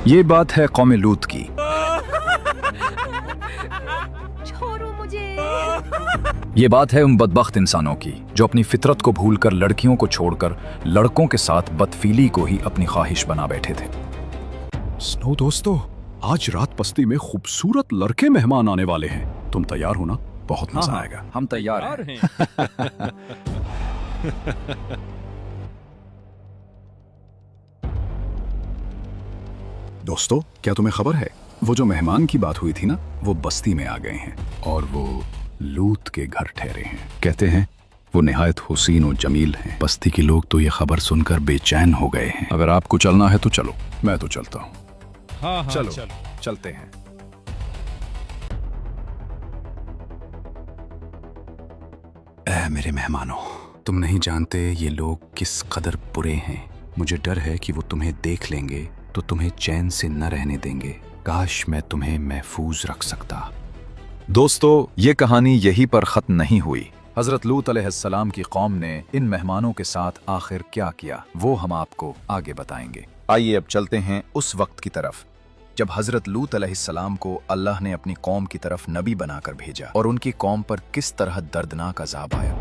ये बात है कौम लूत की। छोड़ो मुझे। ये बात है उन बदबख्त इंसानों की जो अपनी फितरत को भूलकर लड़कियों को छोड़कर लड़कों के साथ बदफीली को ही अपनी ख्वाहिश बना बैठे थे। स्नो दोस्तों, आज रात बस्ती में खूबसूरत लड़के मेहमान आने वाले हैं। तुम तैयार हो ना? बहुत मजा आएगा। हम तैयार हैं। दोस्तों, क्या तुम्हें खबर है, वो जो मेहमान की बात हुई थी ना, वो बस्ती में आ गए हैं और वो लूत के घर ठहरे हैं। कहते हैं वो निहायत हुसीन और जमील हैं। बस्ती के लोग तो ये खबर सुनकर बेचैन हो गए हैं। अगर आपको चलना है तो चलो, मैं तो चलता हूँ। हाँ, चलो चलते हैं। ऐ मेरे मेहमानों, तुम नहीं जानते ये लोग किस कदर बुरे हैं। मुझे डर है कि वो तुम्हें देख लेंगे तो तुम्हें चैन से न रहने देंगे। काश मैं तुम्हें महफूज रख सकता। दोस्तों, ये कहानी यहीं पर खत्म नहीं हुई। हजरत लूत अलैहिस्सलाम की कौम ने इन मेहमानों के साथ आखिर क्या किया, वो हम आपको आगे बताएंगे। आइए अब चलते हैं उस वक्त की तरफ जब हजरत लूत अलैहिस्सलाम को अल्लाह ने अपनी कौम की तरफ नबी बनाकर भेजा और उनकी कौम पर किस तरह दर्दनाक अजाब आया।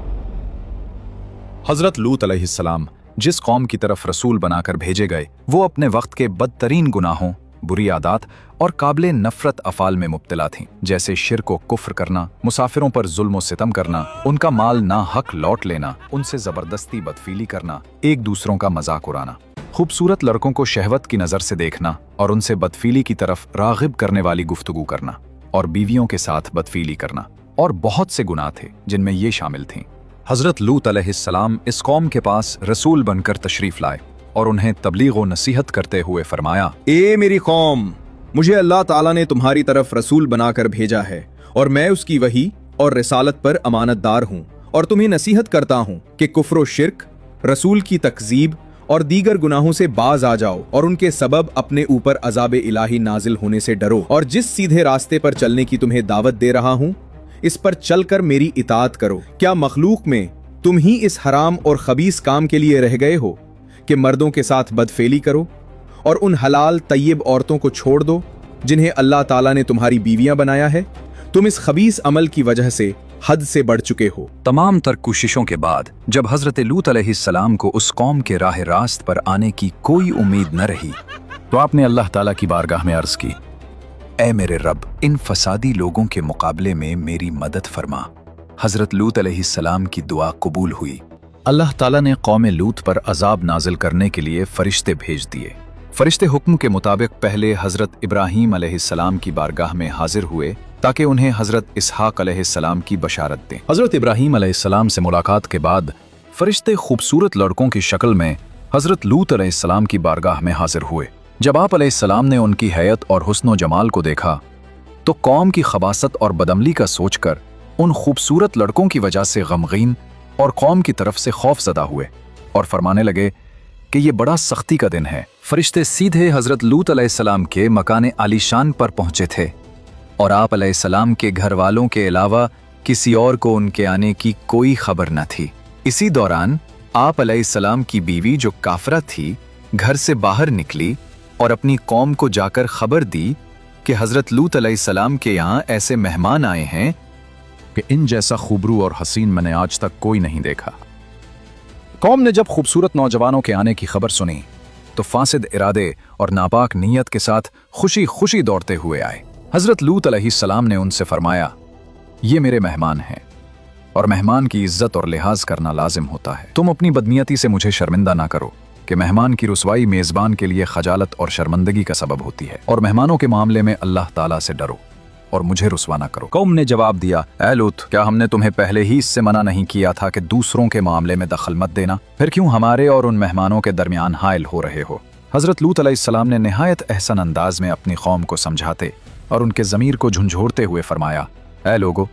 हजरत लूत अलैहिस्सलाम जिस कौम की तरफ रसूल बनाकर भेजे गए, वो अपने वक्त के बदतरीन गुनाहों, बुरी आदत और काबिले नफरत अफाल में मुब्तला थीं, जैसे शिर्क व कुफ्र करना, मुसाफिरों पर जुल्म व सितम करना, उनका माल ना हक लौट लेना, उनसे जबरदस्ती बदफीली करना, एक दूसरों का मजाक उड़ाना, खूबसूरत लड़कों को शहवत की नजर से देखना और उनसे बदफीली की तरफ रागिब करने वाली गुफ्तगू करना, और बीवियों के साथ बदफीली करना, और बहुत से गुनाह थे जिनमें ये शामिल थीं। हजरत लूत अलैहिस्सलाम इस कौम के पास रसूल बनकर तशरीफ लाए और उन्हें तबलीग व नसीहत करते हुए फरमाया, ए मेरी कौम, मुझे अल्लाह ताला ने तुम्हारी तरफ रसूल बनाकर भेजा है और मैं उसकी वही और रिसालत पर अमानतदार हूँ, और तुम्हें नसीहत करता हूँ कि कुफ्र व शिर्क, रसूल की तकजीब और दीगर गुनाहों से बाज आ जाओ और उनके सबब अपने ऊपर अजाब इलाही नाजिल होने से डरो, और जिस सीधे रास्ते पर चलने की तुम्हें दावत दे रहा हूँ इस पर चलकर मेरी इताअत करो। क्या मखलूक में तुम ही इस हराम और खबीस काम के लिए रह गए हो कि मर्दों के साथ बदफेली करो और उन हलाल तय्यब औरतों को छोड़ दो जिन्हें अल्लाह ताला ने तुम्हारी बीवियां बनाया है? तुम इस खबीस अमल की वजह से हद से बढ़ चुके हो। तमाम तर कोशिशों के बाद जब हजरत लूत अलैहिस्सलाम को उस कौम के राह रास्त पर आने की कोई उम्मीद न रही, तो आपने अल्लाह ताला की बारगाह में अर्ज की, ऐ मेरे रब, इन फसादी लोगों के मुकाबले में मेरी मदद फरमा। हजरत लूत अलैहिस्सलाम की दुआ कबूल हुई। अल्लाह ताला ने कौम लूत पर अजाब नाजिल करने के लिए फरिश्ते भेज दिए। फरिश्ते हुक्म के मुताबिक पहले हजरत इब्राहीम अलैहिस्सलाम की बारगाह में हाजिर हुए ताकि उन्हें हजरत इसहाक अलैहिस्सलाम की बशारत दें। हजरत इब्राहीम अलैहिस्सलाम से मुलाकात के बाद फरिश्ते खूबसूरत लड़कों की शक्ल में हजरत लूत अलैहिस्सलाम की बारगाह में हाजिर हुए। जब आप अलैहिस्सलाम ने उनकी हैयत और हुस्न व जमाल को देखा तो कौम की खबासत और बदअमली का सोचकर उन खूबसूरत लड़कों की वजह से गमगीन और कौम की तरफ से खौफजदा हुए और फरमाने लगे कि ये बड़ा सख्ती का दिन है। फरिश्ते सीधे हजरत लूत अलैहिस्सलाम के मकान आलीशान पर पहुंचे थे और आप अलैहिस्सलाम के घर वालों के अलावा किसी और को उनके आने की कोई खबर न थी। इसी दौरान आप अलैहिस्सलाम की बीवी जो काफरा थी घर से बाहर निकली और अपनी कौम को जाकर खबर दी कि हजरत लूत अलैहिस्सलाम के यहाँ ऐसे मेहमान आए हैं कि इन जैसा खूबरू और हसीन मैंने आज तक कोई नहीं देखा। कौम ने जब खूबसूरत नौजवानों के आने की खबर सुनी तो फासिद इरादे और नापाक नीयत के साथ खुशी खुशी दौड़ते हुए आए। हजरत लूत अलैहिस्सलाम ने उनसे फरमाया, ये मेरे मेहमान हैं और मेहमान की इज्जत और लिहाज करना लाजिम होता है। तुम अपनी बदनीयती से मुझे शर्मिंदा ना करो कि मेहमान की रुसवाई मेजबान के लिए खजालत और शर्मंदगी का सबब होती है, और मेहमानों के मामले में अल्लाह ताला से डरो और मुझे रुसवा ना करो। कौम ने जवाब दिया, ऐ लूत, क्या हमने तुम्हें पहले ही इससे मना नहीं किया था कि दूसरों के मामले में दखल मत देना? फिर क्यों हमारे और उन मेहमानों के दरमियान हायल हो रहे हो? हजरत लूत अलैहिस्सलाम ने निहायत एहसन अंदाज में अपनी कौम को समझाते और उनके ज़मीर को झुंझोड़ते हुए फरमाया, ऐ लोगो,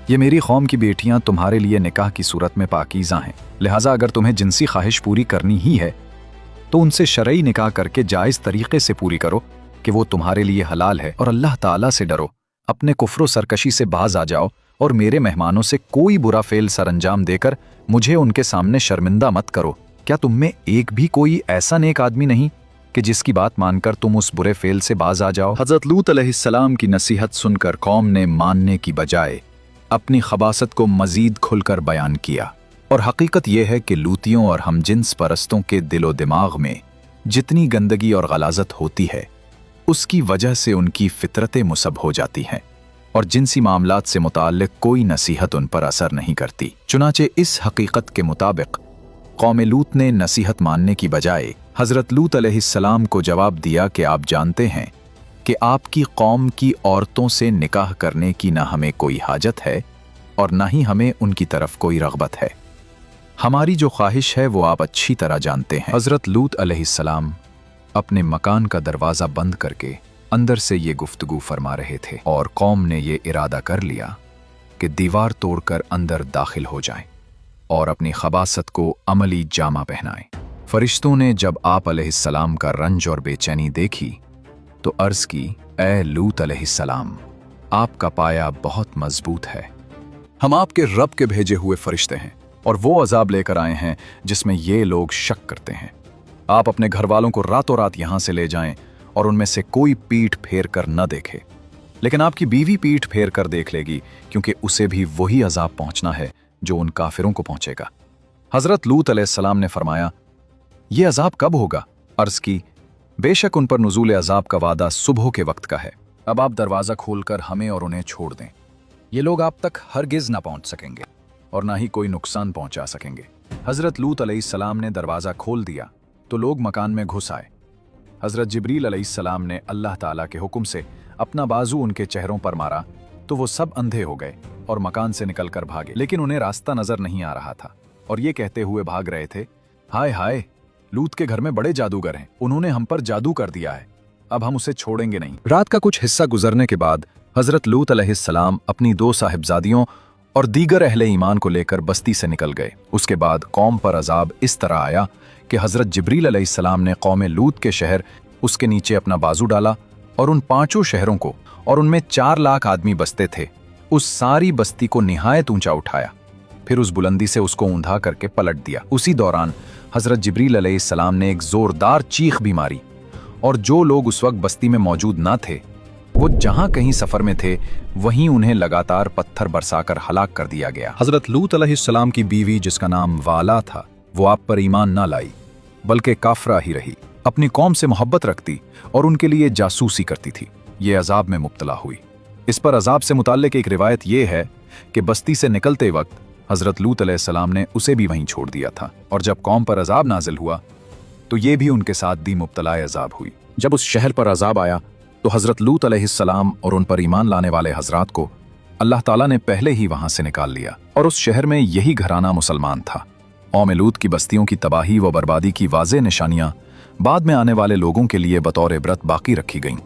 ये मेरी कौम की बेटियां तुम्हारे लिए निकाह की सूरत में पाकीज़ा हैं, लिहाजा अगर तुम्हें जिनसी ख्वाहिश पूरी करनी ही है तो उनसे शरई निकाह करके जायज़ तरीके से पूरी करो कि वो तुम्हारे लिए हलाल है, और अल्लाह ताला से डरो, अपने कुफ्र सरकशी से बाज आ जाओ और मेरे मेहमानों से कोई बुरा फेल सरअंजाम देकर मुझे उनके सामने शर्मिंदा मत करो। क्या तुम में एक भी कोई ऐसा नेक आदमी नहीं कि जिसकी बात मानकर तुम उस बुरे फेल से बाज आ जाओ। हजरत लूत अलैहिस्सलाम की नसीहत सुनकर कौम ने मानने की बजाय अपनी खबासत को मजीद खुलकर बयान किया। और हकीकत यह है कि लूतियों और हमजिन्स परस्तों के दिलो दिमाग में जितनी गंदगी और गलाजत होती है, उसकी वजह से उनकी फितरतें मुसब हो जाती हैं और जिनसी मामलात से मुताल्लिक कोई नसीहत उन पर असर नहीं करती। चुनाचे इस हकीकत के मुताबिक कौम लूत ने नसीहत मानने की बजाय हजरत लूत अलैहिस्सलाम को जवाब दिया कि आप जानते हैं कि आपकी कौम की औरतों से निकाह करने की ना हमें कोई हाजत है और ना ही हमें उनकी तरफ कोई रग़बत है। हमारी जो ख्वाहिश है वो आप अच्छी तरह जानते हैं। हजरत लूत अलैहिस्सलाम अपने मकान का दरवाज़ा बंद करके अंदर से ये गुफ्तगू फरमा रहे थे और कौम ने ये इरादा कर लिया कि दीवार तोड़कर अंदर दाखिल हो जाएं और अपनी खबासत को अमली जामा पहनाएं। फरिश्तों ने जब आप अलैहिस्सलाम का रंज और बेचैनी देखी तो अर्ज की, ए लूत अलैहिस्सलाम, आपका पाया बहुत मजबूत है। हम आपके रब के भेजे हुए फरिश्ते हैं और वो अजाब लेकर आए हैं जिसमें ये लोग शक करते हैं। आप अपने घर वालों को रातों रात यहां से ले जाएं और उनमें से कोई पीठ फेर कर न देखे, लेकिन आपकी बीवी पीठ फेर कर देख लेगी, क्योंकि उसे भी वही अजाब पहुंचना है जो उन काफिरों को पहुंचेगा। हजरत लूत अलैहिस्सलाम ने फरमाया, ये अजाब कब होगा? अर्ज की, बेशक उन पर नुज़ूल अजाब का वादा सुबह के वक्त का है। अब आप दरवाज़ा खोलकर हमें और उन्हें छोड़ दें। ये लोग आप तक हरगिज़ ना पहुंच सकेंगे और ना ही कोई नुकसान पहुंचा सकेंगे। हजरत लूत अलैहिस्सलाम ने दरवाज़ा खोल दिया तो लोग मकान में घुस आए। हजरत जिब्रील अलैहिस्सलाम ने अल्लाह ताला के हुक्म से अपना बाजू उनके चेहरों पर मारा तो वो सब अंधे हो गए और मकान से निकलकर भागे, लेकिन उन्हें रास्ता नजर नहीं आ रहा था और ये कहते हुए भाग रहे थे, हाय हाय, लूत के घर में बड़े जादूगर हैं, उन्होंने हम पर जादू कर दिया है, अब हम उसे छोड़ेंगे नहीं। रात का कुछ हिस्सा गुजरने के बाद हजरत लूत अलैहिस्सलाम अपनी 2 साहिबजादियों और दीगर अहले ईमान को लेकर बस्ती से निकल गए। उसके बाद कौम पर अजाब इस तरह आया कि हजरत जिब्रील अलैहिस्सलाम ने कौम लूत के शहर उसके नीचे अपना बाजू डाला और उन 5 शहरों को, और उनमें 4 लाख आदमी बसते थे, उस सारी बस्ती को निहायत ऊंचा उठाया, फिर उस बुलंदी से उसको ऊंधा करके पलट दिया। उसी दौरान हजरत जिब्रील अलैहिस्सलाम ने एक जोरदार चीख भी मारी और जो लोग उस वक्त बस्ती में मौजूद ना थे, वो जहां कहीं सफर में थे वहीं उन्हें लगातार पत्थर बरसाकर हलाक कर दिया गया। हजरत लूत अलैहिस्सलाम की बीवी, जिसका नाम वाला था, वो आप पर ईमान ना लाई बल्कि काफरा ही रही, अपनी कौम से मोहब्बत रखती और उनके लिए जासूसी करती थी। ये अजाब में मुब्तला हुई। इस पर अजाब से मुताल्लिक एक रिवायत ये है कि बस्ती से निकलते वक्त हजरत लूत अलैहिस्सलाम ने उसे भी वहीं छोड़ दिया था, और जब कौम पर अजाब नाजिल हुआ तो ये भी उनके साथ दी मुब्तलाए अजाब हुई। जब उस शहर पर अजाब आया तो हजरत लूत अलैहिस्सलाम और उन पर ईमान लाने वाले हजरात को अल्लाह ताला ने पहले ही वहां से निकाल लिया, और उस शहर में यही घराना मुसलमान था। कौम लूत की बस्तियों की तबाही व बर्बादी की वाज़ेह निशानियां बाद में आने वाले लोगों के लिए बतौर इबरत बाकी रखी गईं।